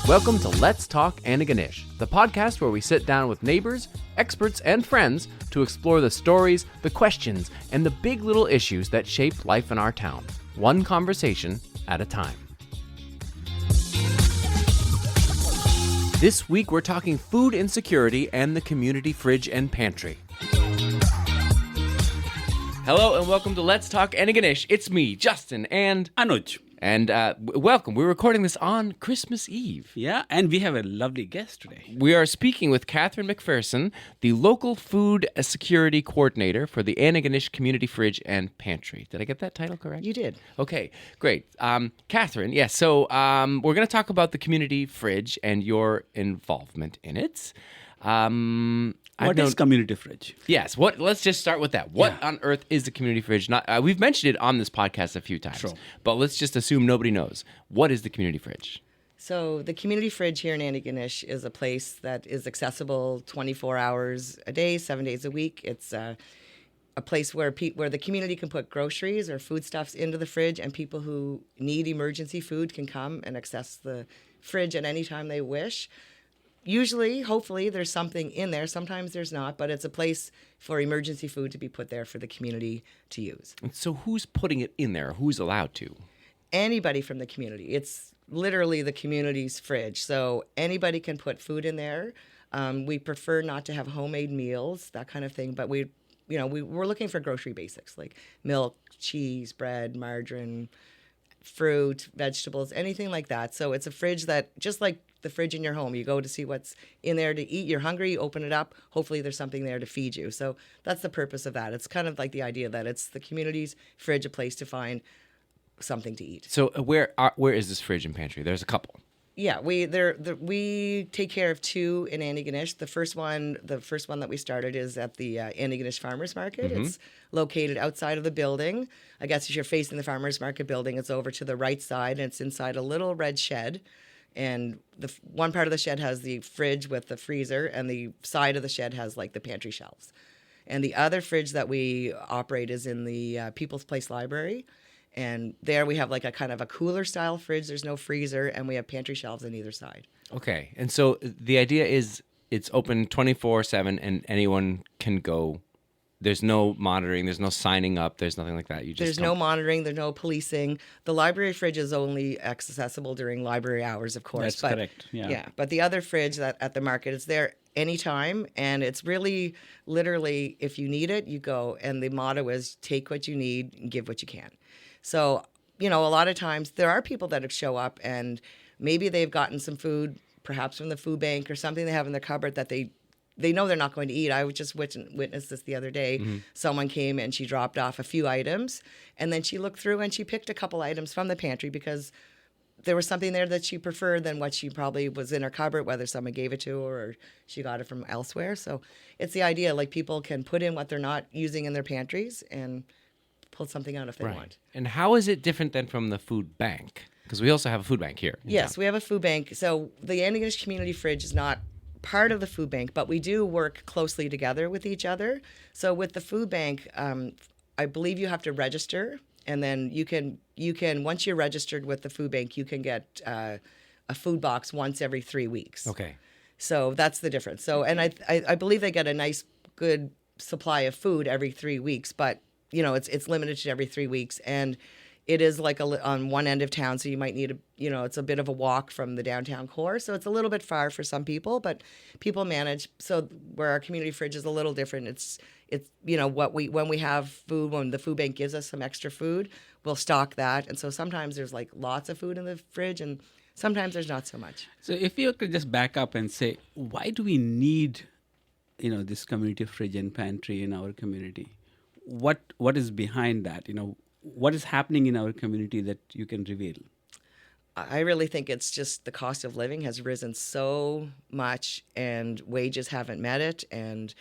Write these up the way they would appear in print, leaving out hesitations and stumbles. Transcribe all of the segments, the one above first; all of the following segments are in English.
Welcome to Let's Talk Antigonish, the podcast where we sit down with neighbors, experts, and friends to explore the stories, the questions, and the big little issues that shape life in our town, one conversation at a time. This week we're talking food insecurity and the community fridge and pantry. Hello and welcome to Let's Talk Antigonish. It's me, Justin and Anuj. And welcome. We're recording this on Christmas Eve. Yeah, and we have a lovely guest today. We are speaking with Catherine MacPherson, the local food security coordinator for the Antigonish Community Fridge and Pantry. Did I get that title correct? You did. Okay, great. Catherine, yes, so we're going to talk about the community fridge and your involvement in it. What is community fridge? Yes. Let's just start with that. What on earth is the community fridge? We've mentioned it on this podcast a few times, but let's just assume nobody knows. What is the community fridge? So the community fridge here in Antigonish is a place that is accessible 24 hours a day, 7 days a week. It's a place where the community can put groceries or foodstuffs into the fridge, and people who need emergency food can come and access the fridge at any time they wish. Usually, hopefully, there's something in there. Sometimes there's not, but it's a place for emergency food to be put there for the community to use. And so who's putting it in there? Who's allowed to? Anybody from the community. It's literally the community's fridge. So anybody can put food in there. We prefer not to have homemade meals, that kind of thing, but we're looking for grocery basics like milk, cheese, bread, margarine, fruit, vegetables, anything like that. So it's a fridge that, just like the fridge in your home, you go to see what's in there to eat. You're hungry, you open it up. Hopefully there's something there to feed you. So that's the purpose of that. It's kind of like the idea that it's the community's fridge, a place to find something to eat. So where is this fridge and pantry? There's a couple. Yeah, we take care of two in Antigonish. The first one that we started is at the Antigonish Farmers Market. Mm-hmm. It's located outside of the building. I guess if you're facing the Farmers Market building, it's over to the right side, and it's inside a little red shed. And the one part of the shed has the fridge with the freezer, and the side of the shed has like the pantry shelves. And the other fridge that we operate is in the People's Place Library. And there we have like a kind of a cooler style fridge. There's no freezer, and we have pantry shelves on either side. Okay. And so the idea is it's open 24/7 and anyone can go. There's no monitoring. There's no signing up. There's nothing like that. There's no monitoring. There's no policing. The library fridge is only accessible during library hours, of course. That's correct. Yeah. But the other fridge that at the market is there anytime, and it's really literally if you need it, you go. And the motto is take what you need and give what you can. So, a lot of times there are people that show up and maybe they've gotten some food, perhaps from the food bank or something they have in their cupboard that they know they're not going to eat. I just witnessed this the other day. Mm-hmm. Someone came and she dropped off a few items, and then she looked through and she picked a couple items from the pantry because there was something there that she preferred than what she probably was in her cupboard, whether someone gave it to her or she got it from elsewhere. So it's the idea, like people can put in what they're not using in their pantries and pull something out if they want. And how is it different than from the food bank? Because we also have a food bank here. Yes, we have a food bank. So the Antigonish Community Fridge is not part of the food bank, but we do work closely together with each other. So with the food bank, I believe you have to register, and then you can once you're registered with the food bank, you can get a food box once every 3 weeks. Okay. So that's the difference. So, and I believe they get a nice, good supply of food every 3 weeks, but it's limited to every 3 weeks, and it is like on one end of town, so you might need it's a bit of a walk from the downtown core, so it's a little bit far for some people, but people manage. So where our community fridge is a little different, it's when we have food, when the food bank gives us some extra food, we'll stock that, and so sometimes there's like lots of food in the fridge, and sometimes there's not so much. So if you could just back up and say, why do we need, this community fridge and pantry in our community? What is behind that? What is happening in our community that you can reveal? I really think it's just the cost of living has risen so much, and wages haven't met it, and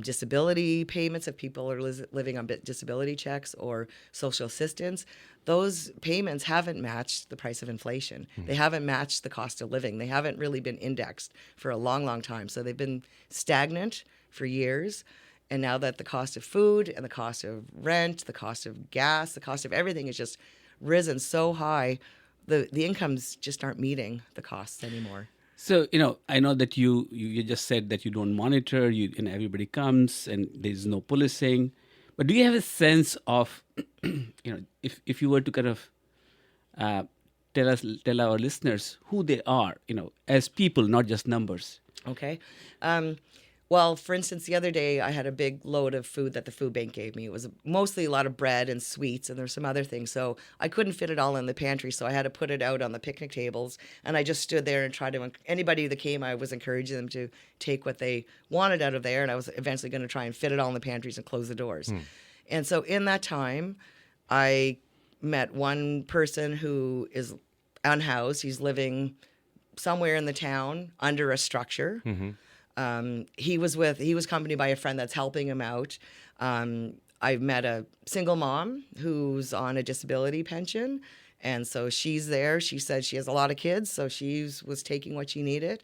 disability payments, if people are living on disability checks or social assistance, those payments haven't matched the price of inflation. Mm-hmm. They haven't matched the cost of living. They haven't really been indexed for a long, long time. So they've been stagnant for years. And now that the cost of food and the cost of rent, the cost of gas, the cost of everything has just risen so high, the incomes just aren't meeting the costs anymore. So, I know that you just said that you don't monitor, everybody comes and there's no policing. But do you have a sense of, if you were to kind of tell our listeners who they are, as people, not just numbers? Okay. Well, for instance, the other day I had a big load of food that the food bank gave me. It was mostly a lot of bread and sweets, and there's some other things. So I couldn't fit it all in the pantry, so I had to put it out on the picnic tables. And I just stood there and tried to, anybody that came, I was encouraging them to take what they wanted out of there. And I was eventually going to try and fit it all in the pantries and close the doors. And so in that time, I met one person who is unhoused. He's living somewhere in the town under a structure. He was accompanied by a friend that's helping him out. I've met a single mom who's on a disability pension, and so she's there. She said she has a lot of kids, so she was taking what she needed.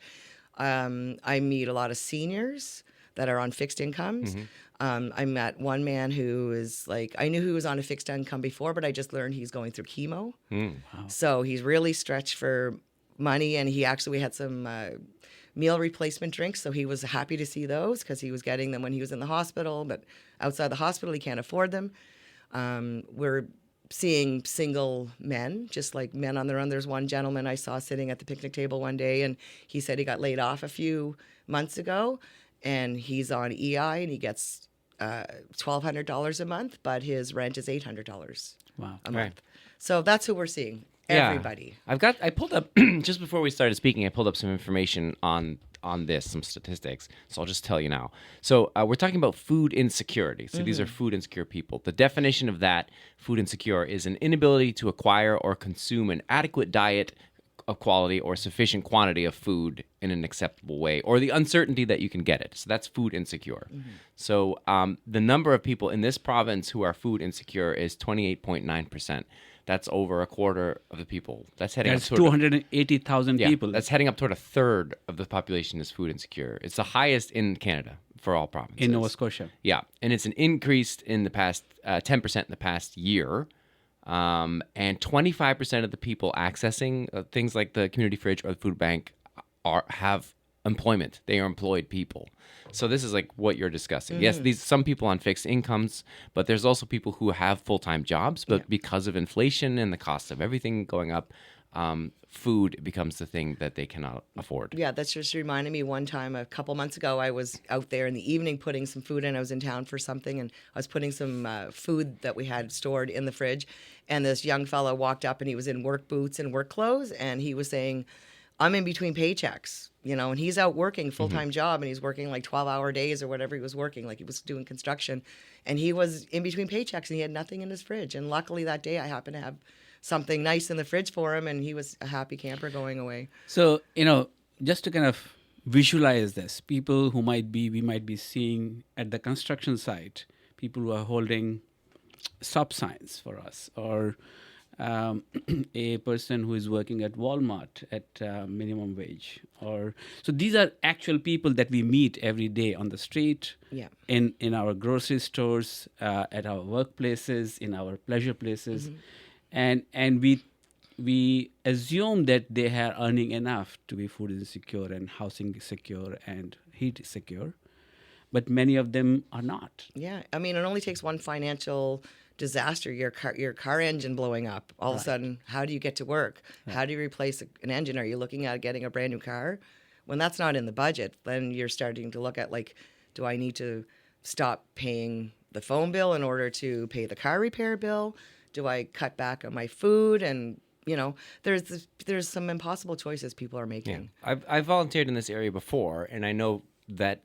I meet a lot of seniors that are on fixed incomes. I met one man who is like, I knew he was on a fixed income before, but I just learned he's going through chemo. Wow. So he's really stretched for money, and we had some meal replacement drinks, so he was happy to see those because he was getting them when he was in the hospital, but outside the hospital he can't afford them. We're seeing single men, just like men on their own. There's one gentleman I saw sitting at the picnic table one day, and he said he got laid off a few months ago, and he's on EI, and he gets $1,200 a month, but his rent is $800 Wow. a month. So that's who we're seeing. Everybody. Yeah. I pulled up just before we started speaking. I pulled up some information on this, some statistics. So I'll just tell you now. So we're talking about food insecurity. So these are food insecure people. The definition of that, food insecure, is an inability to acquire or consume an adequate diet of quality or sufficient quantity of food in an acceptable way, or the uncertainty that you can get it. So that's food insecure. So the number of people in this province who are food insecure is 28.9%. That's over a quarter of the people. That's heading That's up toward 280,000 people. That's heading up toward a third of the population is food insecure. It's the highest in Canada for all provinces. In Nova Scotia. Yeah, and it's an increase in the past 10% in the past year. And 25% of the people accessing things like the community fridge or the food bank have employment. They are employed people. So this is like what you're discussing. Yes, some people on fixed incomes, but there's also people who have full-time jobs, but because of inflation and the cost of everything going up, food becomes the thing that they cannot afford. Yeah, that's just reminded me one time a couple months ago, I was out there in the evening putting some food in. I was in town for something, and I was putting some food that we had stored in the fridge. And this young fellow walked up, and he was in work boots and work clothes, and he was saying, I'm in between paychecks, and he's out working full-time job, and he's working like 12-hour days or whatever he was working, like he was doing construction. And he was in between paychecks, and he had nothing in his fridge. And luckily that day I happened to have something nice in the fridge for him, and he was a happy camper going away. So, just to kind of visualize this, people who we might be seeing at the construction site, people who are holding stop signs for us, or a person who is working at Walmart at minimum wage, so these are actual people that we meet every day on the street, in our grocery stores, at our workplaces, in our pleasure places, and we assume that they are earning enough to be food insecure and housing secure and heat secure, but many of them are not. Yeah, I mean, it only takes one financial disaster, your car engine blowing up. All of a sudden, how do you get to work? How do you replace an engine? Are you looking at getting a brand new car? When that's not in the budget, then you're starting to look at, like, do I need to stop paying the phone bill in order to pay the car repair bill? Do I cut back on my food? And there's some impossible choices people are making. Yeah. I've volunteered in this area before, and I know that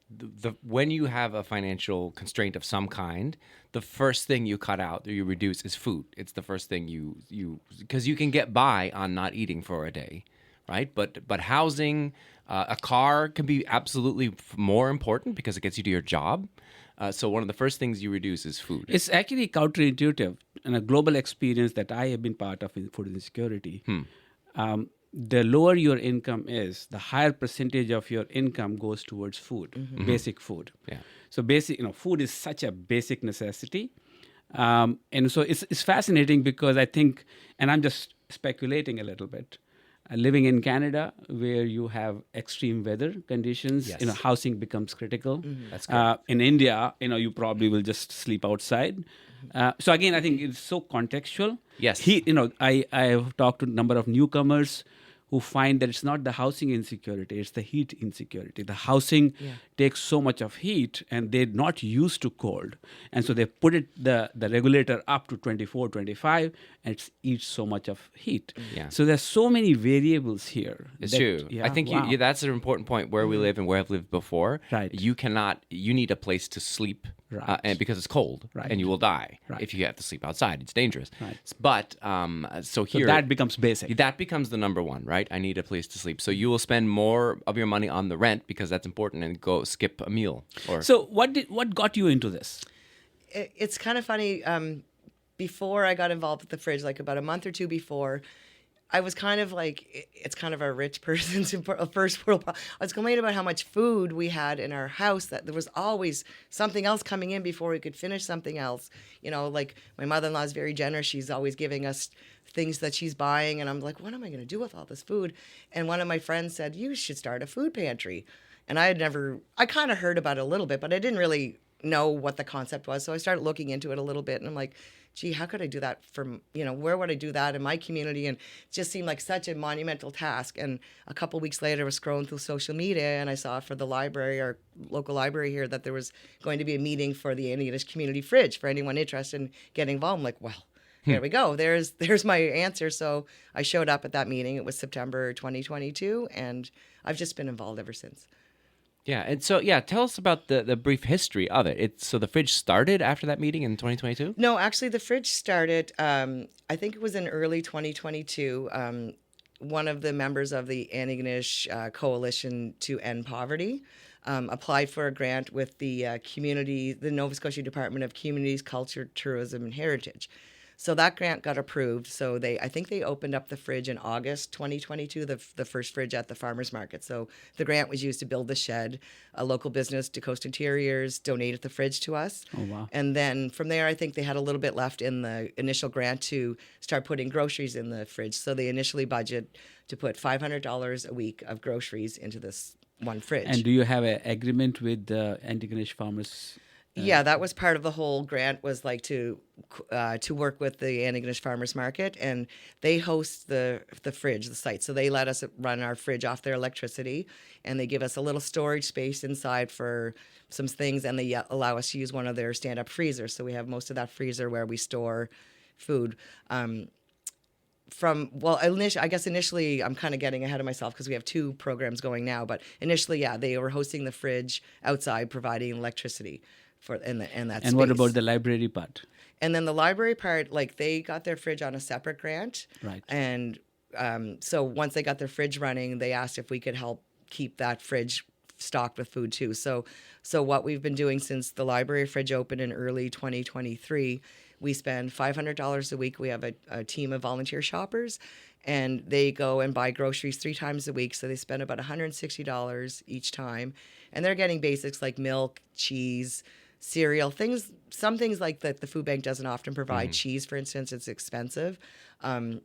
when you have a financial constraint of some kind, the first thing you cut out or you reduce is food. It's the first thing you because you can get by on not eating for a day, right? But housing, a car can be absolutely more important because it gets you to your job. So one of the first things you reduce is food. It's actually counterintuitive. In a global experience that I have been part of in food insecurity, the lower your income is, the higher percentage of your income goes towards food, basic food. Yeah. So food is such a basic necessity. And so it's fascinating because I think, and I'm just speculating a little bit. Living in Canada, where you have extreme weather conditions, Yes. housing becomes critical. That's correct. In India, you probably will just sleep outside. So again, I think it's so contextual. Yes. Heat, I have talked to a number of newcomers who find that it's not the housing insecurity, it's the heat insecurity. The housing takes so much of heat and they're not used to cold. And so they put the regulator up to 24, 25 and it eats so much of heat. Yeah. So there's so many variables here. It's true. I think that's an important point where we live and where I've lived before. Right. You need a place to sleep and because it's cold and you will die if you have to sleep outside. It's dangerous. Right. But so that becomes basic. That becomes the number one, right? I need a place to sleep. So you will spend more of your money on the rent because that's important and go skip a meal. So what got you into this? It's kind of funny. Before I got involved with the fridge, like about a month or two before, I was kind of like, it's kind of a rich person's first world problem. I was complaining about how much food we had in our house, that there was always something else coming in before we could finish something else. Like my mother-in-law is very generous. She's always giving us things that she's buying. And I'm like, what am I going to do with all this food? And one of my friends said, you should start a food pantry. And I kind of heard about it a little bit, but I didn't really know what the concept was. So I started looking into it a little bit and I'm like, gee, how could I do that where would I do that in my community? And it just seemed like such a monumental task. And a couple of weeks later, I was scrolling through social media and I saw for the library, our local library here, that there was going to be a meeting for the Antigonish community fridge for anyone interested in getting involved. I'm like, well, there we go. There's my answer. So I showed up at that meeting. It was September 2022, and I've just been involved ever since. Yeah, and so tell us about the brief history of it. So the fridge started after that meeting in 2022? No, actually, the fridge started. I think it was in early 2022. One of the members of the Antigonish Coalition to End Poverty applied for a grant with the Nova Scotia Department of Communities, Culture, Tourism, and Heritage. So that grant got approved. So I think they opened up the fridge in August 2022, the first fridge at the farmers market. So the grant was used to build the shed. A local business, DeCoast Interiors, donated the fridge to us. Oh, wow. And then from there, I think they had a little bit left in the initial grant to start putting groceries in the fridge. So they initially budgeted to put $500 a week of groceries into this one fridge. And do you have an agreement with the Antigonish farmers? Yeah, that was part of the whole grant, was like to work with the Antigonish Farmers Market, and they host the fridge, the site. So they let us run our fridge off their electricity, and they give us a little storage space inside for some things, and they allow us to use one of their stand-up freezers. So we have most of that freezer where we store food. Initially, I'm kind of getting ahead of myself because we have two programs going now. But initially, they were hosting the fridge outside, providing electricity in that space. And what about the library part? And then the library part, like they got their fridge on a separate grant. Right. And so once they got their fridge running, they asked if we could help keep that fridge stocked with food too. So what we've been doing since the library fridge opened in early 2023, we spend $500 a week. We have a team of volunteer shoppers, and they go and buy groceries 3 times a week. So they spend about $160 each time. And they're getting basics like milk, cheese, cereal, some things like that the food bank doesn't often provide. Cheese, for instance, it's expensive.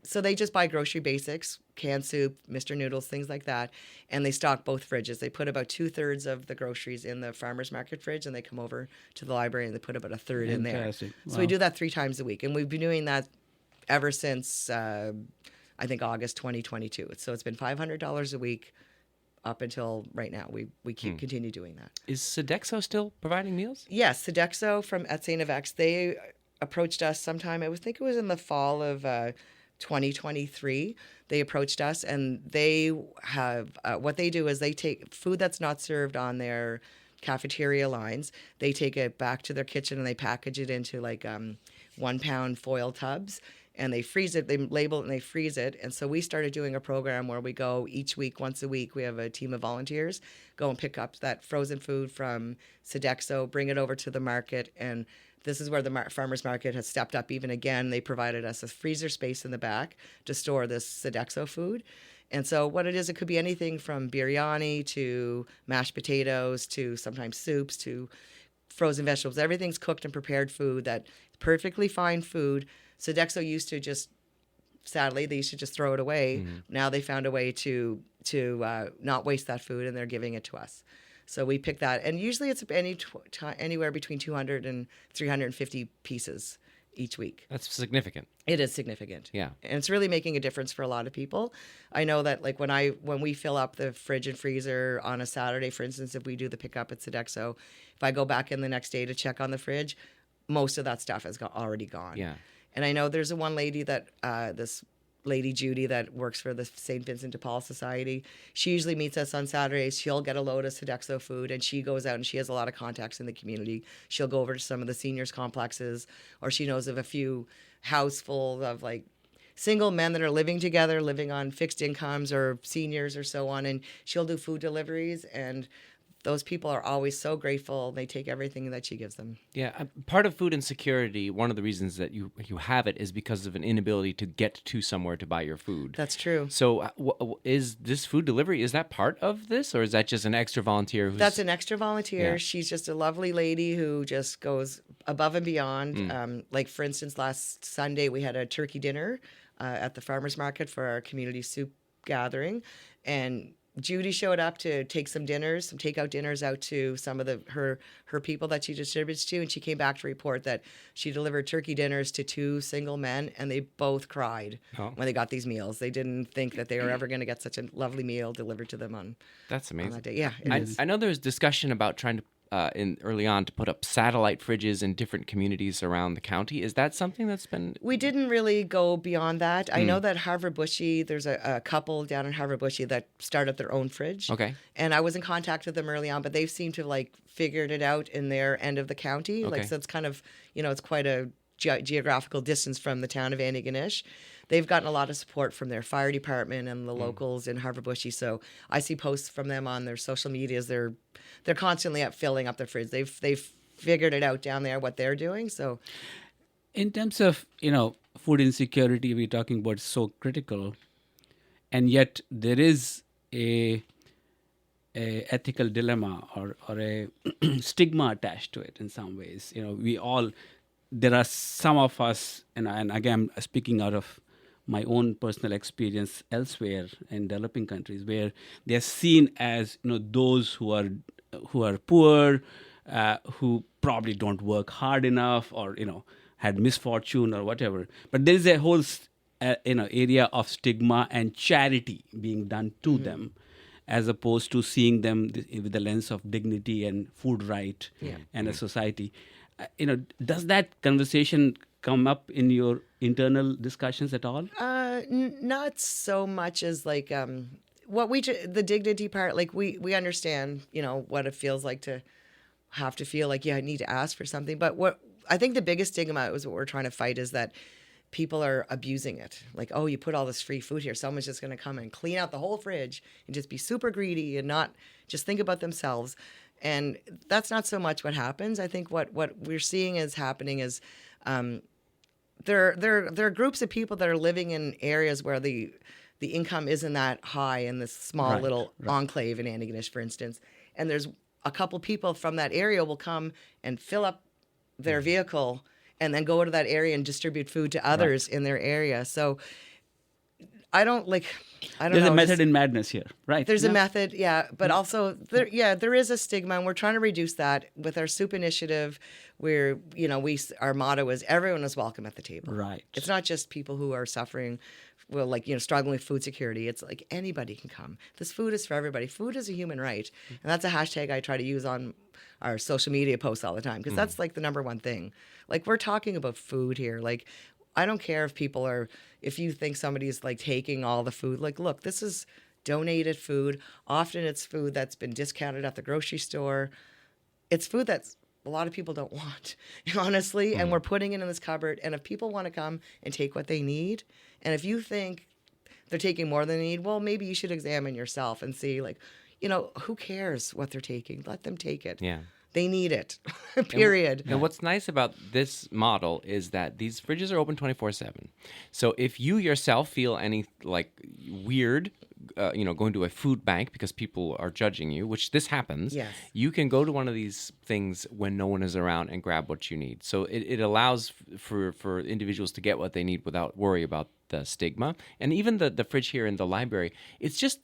So they just buy grocery basics, canned soup, Mr. Noodles, things like that. And they stock both fridges. They put about 2/3 of the groceries in the farmer's market fridge, and they come over to the library and they put about 1/3 in there. Fantastic. Wow. So we do that 3 times a week. And we've been doing that ever since, I think, August 2022. So it's been $500 a week up until right now. We continue doing that. Is Sodexo still providing meals? Yes, Sodexo from at St. Avex, they approached us sometime, I think it was in the fall of 2023. They approached us, and they have, what they do is they take food that's not served on their cafeteria lines, they take it back to their kitchen and they package it into like 1 pound foil tubs. And they freeze it, they label it, and they freeze it. And so we started doing a program where we go each week, once a week, we have a team of volunteers, go and pick up that frozen food from Sodexo, bring it over to the market. And this is where the farmers market has stepped up even again. They provided us a freezer space in the back to store this Sodexo food. And so what it is, it could be anything from biryani to mashed potatoes to sometimes soups to frozen vegetables. Everything's cooked and prepared food, that perfectly fine food. Sodexo used to just sadly, they used to just throw it away. Now they found a way to not waste that food, and they're giving it to us. So we pick that, and usually it's anywhere between 200 and 350 pieces each week. That's significant. It is significant. Yeah. And it's really making a difference for a lot of people. I know that like when we fill up the fridge and freezer on a Saturday, for instance, if we do the pickup at Sodexo, if I go back in the next day to check on the fridge, most of that stuff has already gone. Yeah. And I know there's one lady that this lady Judy that works for the St. Vincent de Paul Society. She usually meets us on Saturdays. She'll get a load of Sodexo food, and she goes out and she has a lot of contacts in the community. She'll go over to some of the seniors complexes, or she knows of a few house full of like single men that are living together, living on fixed incomes, or seniors or so on, and she'll do food deliveries, and those people are always so grateful. They take everything that she gives them. Yeah, part of food insecurity, one of the reasons that you have it is because of an inability to get to somewhere to buy your food. That's true. So is this food delivery, is that part of this, or is that just an extra volunteer? That's an extra volunteer. Yeah. She's just a lovely lady who just goes above and beyond. Like, for instance, last Sunday we had a turkey dinner at the farmer's market for our community soup gathering, and Judy showed up to take some takeout dinners out to some of her people that she distributes to, and she came back to report that she delivered turkey dinners to 2 single men, and they both cried when they got these meals. They didn't think that they were ever going to get such a lovely meal delivered to them on. That's amazing. On that day. Yeah, I know there was discussion about trying to early on to put up satellite fridges in different communities around the county. Is that something that's been... We didn't really go beyond that. I know that Harvard Bushy, there's a couple down in Harvard Bushy that started their own fridge. Okay. And I was in contact with them early on, but they've seemed to have like figured it out in their end of the county. Okay. Like, so it's kind of, it's quite a geographical distance from the town of Antigonish. They've gotten a lot of support from their fire department and the locals in Harvard Bushy. So I see posts from them on their social medias. They're constantly up filling up their fridge. They've figured it out down there what they're doing. So, in terms of food insecurity, we're talking about so critical, and yet there is a ethical dilemma or a stigma attached to it in some ways. There are some of us, and again I'm speaking out of my own personal experience elsewhere in developing countries, where they are seen as those who are poor, who probably don't work hard enough, or had misfortune or whatever. But there is a whole area of stigma and charity being done to them, as opposed to seeing them with the lens of dignity and food right and a society. Does that conversation come up in your internal discussions at all? Not so much as like the dignity part. Like we understand, what it feels like to have to feel like I need to ask for something. But what I think the biggest stigma is what we're trying to fight is that people are abusing it. Like, oh, you put all this free food here. Someone's just going to come and clean out the whole fridge and just be super greedy and not just think about themselves. And that's not so much what happens. I think what we're seeing is happening is there are groups of people that are living in areas where the income isn't that high in this small little enclave in Antigonish, for instance. And there's a couple people from that area will come and fill up their vehicle and then go to that area and distribute food to others in their area. So I don't know. There's a method in madness here, right? There's a method, but also there is a stigma, and we're trying to reduce that with our soup initiative, where our motto is everyone is welcome at the table. Right. It's not just people who are suffering, struggling with food security. It's like anybody can come. This food is for everybody. Food is a human right, and that's a hashtag I try to use on our social media posts all the time, because that's like the number one thing. Like, we're talking about food here. Like, I don't care if you think somebody's like taking all the food. Like, look, this is donated food. Often it's food that's been discounted at the grocery store. It's food that's a lot of people don't want, honestly, and we're putting it in this cupboard. And if people want to come and take what they need, and if you think they're taking more than they need, well, maybe you should examine yourself and see, like, who cares what they're taking? Let them take it. Yeah. They need it, period. And what's nice about this model is that these fridges are open 24/7. So if you yourself feel any weird, going to a food bank because people are judging you, which this happens, you can go to one of these things when no one is around and grab what you need. So it allows for individuals to get what they need without worry about the stigma. And even the fridge here in the library, it's just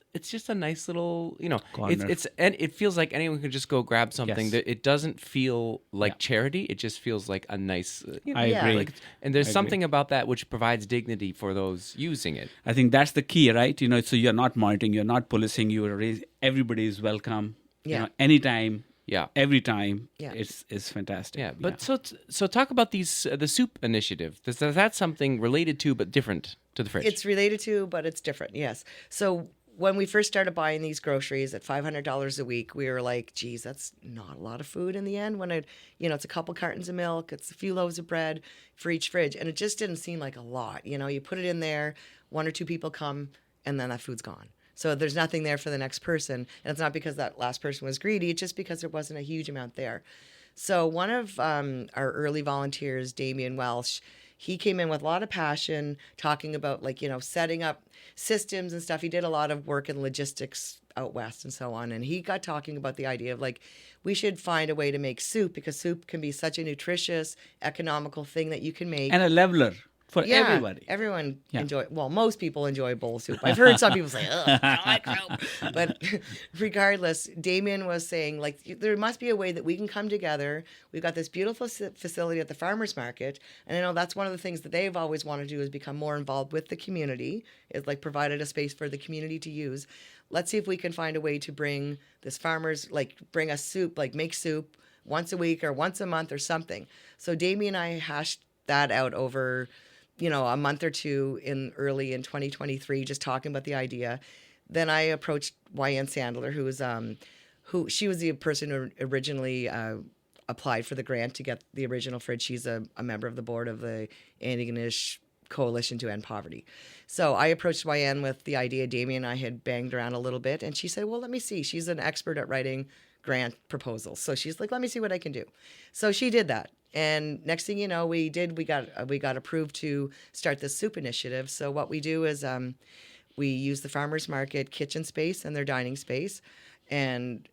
a nice little, Corner. and it feels like anyone can just go grab something. Yes. That it doesn't feel like charity. It just feels like a nice. I agree. And there's I something about that which provides dignity for those using it. I think that's the key, right? So you're not monitoring, you're not policing, everybody is welcome. Yeah. Anytime. Yeah. Every time. Yeah. It's fantastic. Yeah, but so talk about these the soup initiative. That's something related to but different to the fridge. It's related to, but it's different. Yes. So when we first started buying these groceries at $500 a week, we were like, geez, that's not a lot of food in the end. When it's a couple cartons of milk, it's a few loaves of bread for each fridge. And it just didn't seem like a lot. You put it in there, one or two people come, and then that food's gone. So there's nothing there for the next person. And it's not because that last person was greedy. It's just because there wasn't a huge amount there. So one of our early volunteers, Damian Welsh, he came in with a lot of passion, talking about setting up systems and stuff. He did a lot of work in logistics out west and so on. And he got talking about the idea of we should find a way to make soup, because soup can be such a nutritious, economical thing that you can make. And a leveler for everybody. Everyone most people enjoy a bowl of soup. I've heard some people say, ugh, I don't like soup. But regardless, Damien was saying, there must be a way that we can come together. We've got this beautiful facility at the farmers market. And I know that's one of the things that they've always wanted to do, is become more involved with the community, is provided a space for the community to use. Let's see if we can find a way to bring this farmers, bring us soup, make soup once a week or once a month or something. So Damien and I hashed that out over a month or two early in 2023, just talking about the idea. Then I approached YN Sandler, she was the person who originally applied for the grant to get the original fridge. She's a member of the board of the Antigonish Coalition to End Poverty. So I approached YN with the idea. Damien and I had banged around a little bit, and she said, well, let me see. She's an expert at writing grant proposals. So she's like, let me see what I can do. So she did that. And next thing you know, we got approved to start this soup initiative. So what we do is we use the farmers market kitchen space and their dining space. And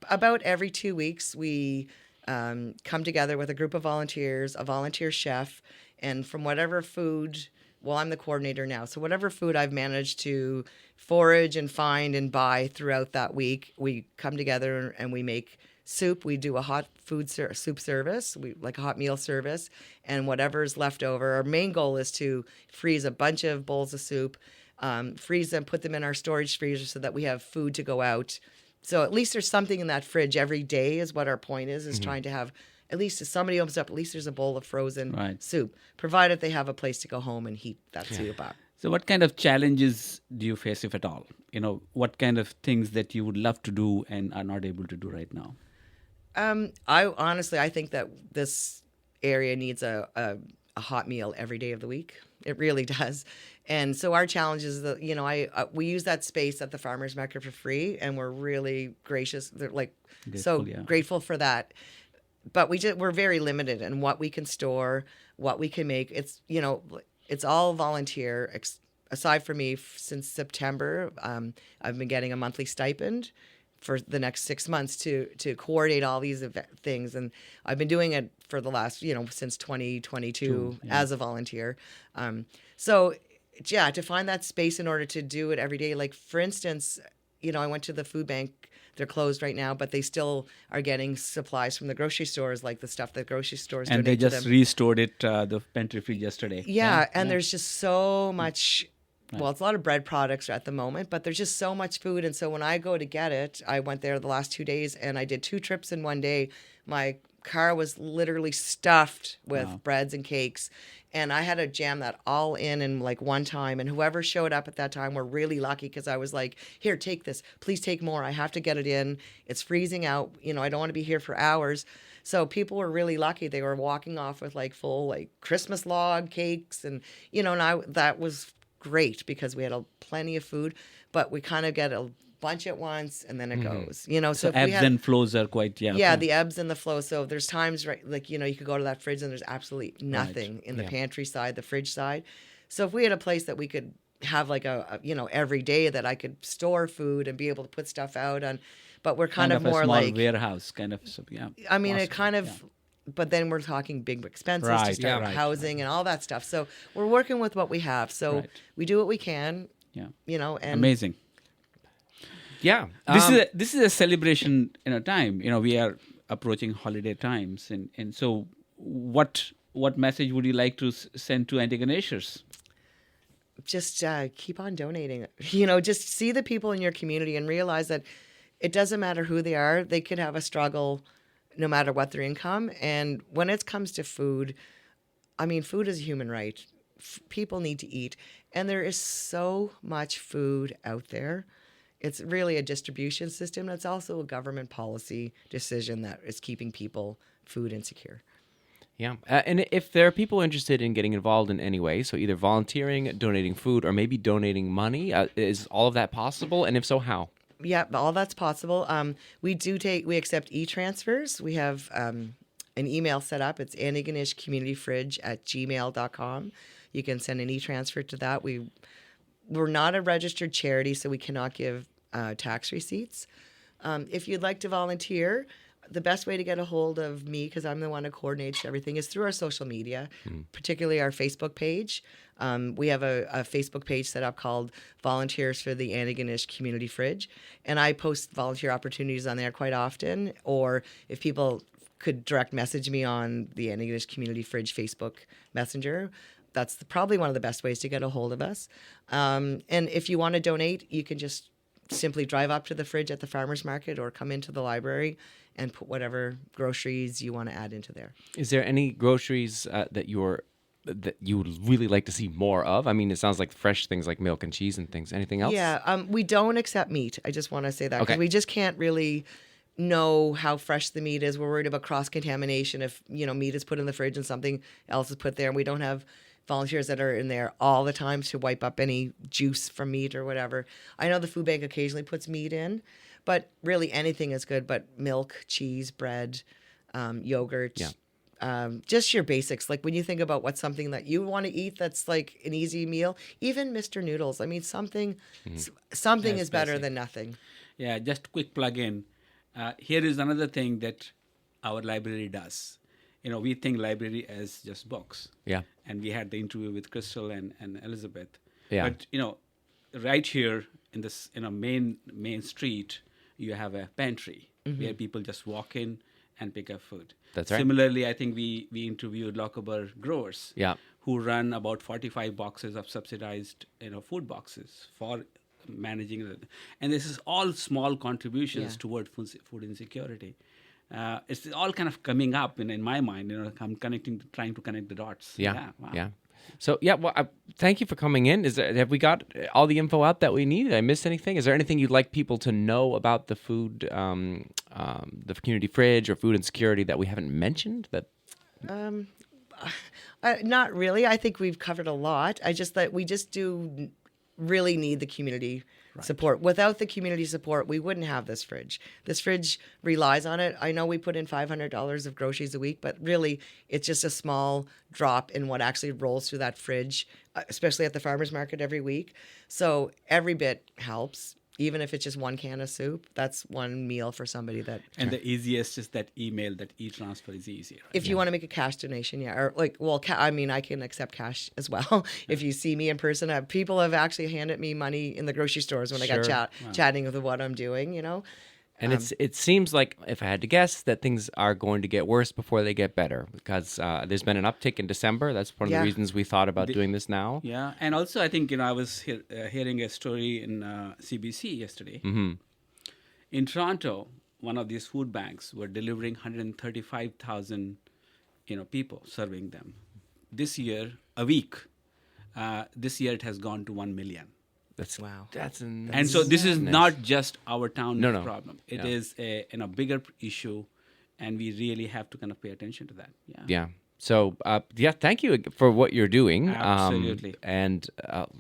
about every 2 weeks, we come together with a group of volunteers, a volunteer chef, and from whatever food, well, I'm the coordinator now, so whatever food I've managed to forage and find and buy throughout that week, we come together and we make soup. We do a hot soup service, like a hot meal service, and whatever's left over. Our main goal is to freeze a bunch of bowls of soup, freeze them, put them in our storage freezer so that we have food to go out. So at least there's something in that fridge every day is what our point is trying to have, at least if somebody opens up, at least there's a bowl of frozen soup, provided they have a place to go home and heat that soup up. So what kind of challenges do you face, if at all? What kind of things that you would love to do and are not able to do right now? I think that this area needs a hot meal every day of the week. It really does. And so our challenge is that, we use that space at the farmers market for free, and we're really gracious. They're grateful for that. But we're very limited in what we can store, what we can make. It's all volunteer. Aside from me, since September, I've been getting a monthly stipend for the next 6 months to coordinate all these things. And I've been doing it for the last, since 2022 as a volunteer. To find that space in order to do it every day. Like, for instance, I went to the food bank. They're closed right now, but they still are getting supplies from the grocery stores, like the stuff that grocery stores donate to them. And they just restored it, the pantry fridge yesterday. And there's just so much. Well, it's a lot of bread products at the moment, but there's just so much food. And so when I go to get it, I went there the last 2 days and I did 2 trips in one day. My car was literally stuffed with breads and cakes. And I had to jam that all in one time. And whoever showed up at that time were really lucky, because I was like, here, take this. Please take more. I have to get it in. It's freezing out. I don't want to be here for hours. So people were really lucky. They were walking off with full Christmas log cakes. And, that was great because we had plenty of food, but we kind of get a bunch at once and then it goes, So ebbs and flows are quite, the ebbs and the flow. So there's times, right, you could go to that fridge and there's absolutely nothing in the pantry side, the fridge side. So if we had a place that we could have every day that I could store food and be able to put stuff out on, but we're kind of more a small like warehouse kind of stuff. I mean, awesome. It kind of but then we're talking big expenses to Right, start right, housing and all that stuff. So we're working with what we have. So Right. we do what we can, Yeah. and Amazing. Yeah. This is a celebration time. We are approaching holiday times, and so what message would you like to send to Antigonishers? just keep on donating. Just see the people in your community and realize that it doesn't matter who they are. They could have a struggle no matter what their income. And when it comes to food, I mean, food is a human right. People need to eat. And there is so much food out there. It's really a distribution system. It's also a government policy decision that is keeping people food insecure. Yeah. And if there are people interested in getting involved in any way, so either volunteering, donating food, or maybe donating money, is all of that possible? And if so, how? Yeah, all that's possible. We accept e-transfers. We have an email set up. It's antigonishcommunityfridge@gmail.com. You can send an e-transfer to that. We're not a registered charity, so we cannot give tax receipts. If you'd like to volunteer, the best way to get a hold of me, because I'm the one who coordinates everything, is through our social media, particularly our Facebook page. We have a Facebook page set up called Volunteers for the Antigonish Community Fridge, and I post volunteer opportunities on there quite often. Or if people could direct message me on the Antigonish Community Fridge Facebook Messenger, that's probably one of the best ways to get a hold of us. And if you want to donate, you can just simply drive up to the fridge at the farmer's market or come into the library and put whatever groceries you want to add into there. Is there any groceries that you would really like to see more of? I mean, it sounds like fresh things like milk and cheese and things. Anything else? Yeah, we don't accept meat. I just want to say that because Okay. we just can't really know how fresh the meat is. We're worried about cross-contamination if, meat is put in the fridge and something else is put there. And we don't have volunteers that are in there all the time to wipe up any juice from meat or whatever. I know the food bank occasionally puts meat in, but really anything is good. But milk, cheese, bread, yogurt, just your basics. Like when you think about what's something that you want to eat that's like an easy meal, even Mr. Noodles. I mean, something That's is better basic. than nothing. Yeah, just quick plug in. Here is another thing that our library does. We think library as just books. Yeah. And we had the interview with Crystal and Elizabeth. Yeah. But right here in this main street, you have a pantry where people just walk in and pick up food. That's right. Similarly, I think we interviewed Lochaber growers. Yeah. Who run about 45 boxes of subsidized food boxes for managing it. And this is all small contributions toward food insecurity. It's all kind of coming up in my mind. I'm trying to connect the dots. Yeah. Wow. Yeah. So, thank you for coming in. Have we got all the info out that we need? Did I miss anything? Is there anything you'd like people to know about the food, the community fridge or food insecurity that we haven't mentioned? Not really. I think we've covered a lot. We just do really need the community support. Without the community support, we wouldn't have this fridge. This fridge relies on it. I know we put in $500 of groceries a week, but really it's just a small drop in what actually rolls through that fridge, especially at the farmer's market every week. So every bit helps. Even if it's just one can of soup, that's one meal for somebody that... And the easiest is that email, that e-transfer is easier. Right? If you want to make a cash donation, I can accept cash as well. If you see me in person, people have actually handed me money in the grocery stores when I got chatting with what I'm doing, And it seems like, if I had to guess, that things are going to get worse before they get better because there's been an uptick in December. That's one of the reasons we thought about doing this now. Yeah, and also I think, I was hearing a story in CBC yesterday. Mm-hmm. In Toronto, one of these food banks were delivering 135,000, people, serving them. This year, a week, this year it has gone to 1 million. Wow. And so this is not just our town problem. It is a bigger issue, and we really have to kind of pay attention to that. Yeah. Yeah. So, thank you for what you're doing. Absolutely. And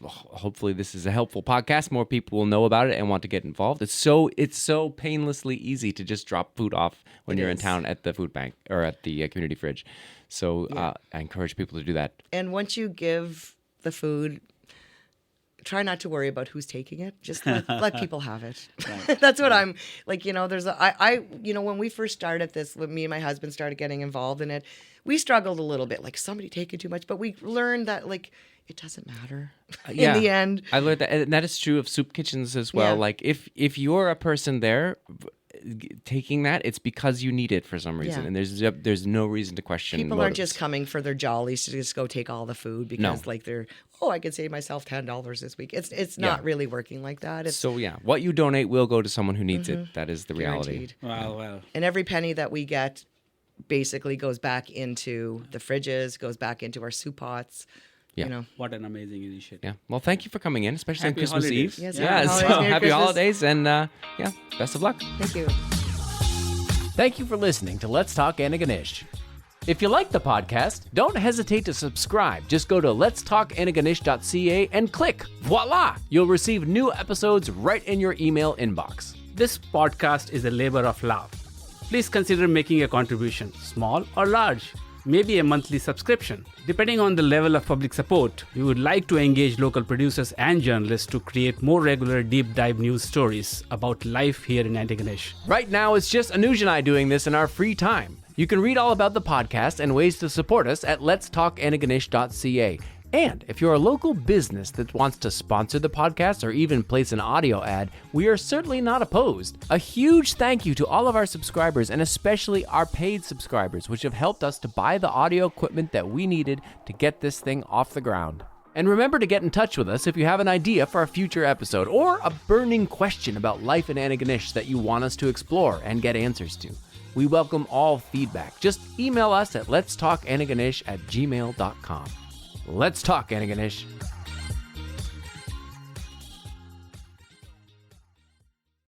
hopefully this is a helpful podcast. More people will know about it and want to get involved. It's so painlessly easy to just drop food off when you're in town at the food bank or at the community fridge. So I encourage people to do that. And once you give the food, try not to worry about who's taking it. Just let people have it. That's what I'm like. There's when we first started this, when me and my husband started getting involved in it, we struggled a little bit, like somebody taking too much. But we learned that like it doesn't matter in the end. I learned that, and that is true of soup kitchens as well. Yeah. Like if you're a person there taking that, it's because you need it for some reason, and there's no reason to question. People motives. aren't just coming for their jollies to just go take all the food because like they're I could save myself $10 this week. It's not really working like that. It's, so what you donate will go to someone who needs it. That is the reality. guaranteed. Wow. And every penny that we get basically goes back into the fridges, goes back into our soup pots. Yeah. What an amazing initiative. Yeah. Well, thank you for coming in, especially on Happy Christmas holidays. Eve. Yes, yeah. happy So holidays, Merry happy Christmas. holidays, and best of luck. Thank you. Thank you for listening to Let's Talk Antigonish. If you like the podcast, don't hesitate to subscribe. Just go to letstalkantigonish.ca and click. Voila! You'll receive new episodes right in your email inbox. This podcast is a labor of love. Please consider making a contribution, small or large. Maybe a monthly subscription. Depending on the level of public support, we would like to engage local producers and journalists to create more regular deep dive news stories about life here in Antigonish. Right now, it's just Anuj and I doing this in our free time. You can read all about the podcast and ways to support us at letstalkantigonish.ca. And if you're a local business that wants to sponsor the podcast or even place an audio ad, we are certainly not opposed. A huge thank you to all of our subscribers and especially our paid subscribers, which have helped us to buy the audio equipment that we needed to get this thing off the ground. And remember to get in touch with us if you have an idea for a future episode or a burning question about life in Antigonish that you want us to explore and get answers to. We welcome all feedback. Just email us at letstalkantigonish@gmail.com. Let's talk, Antigonish.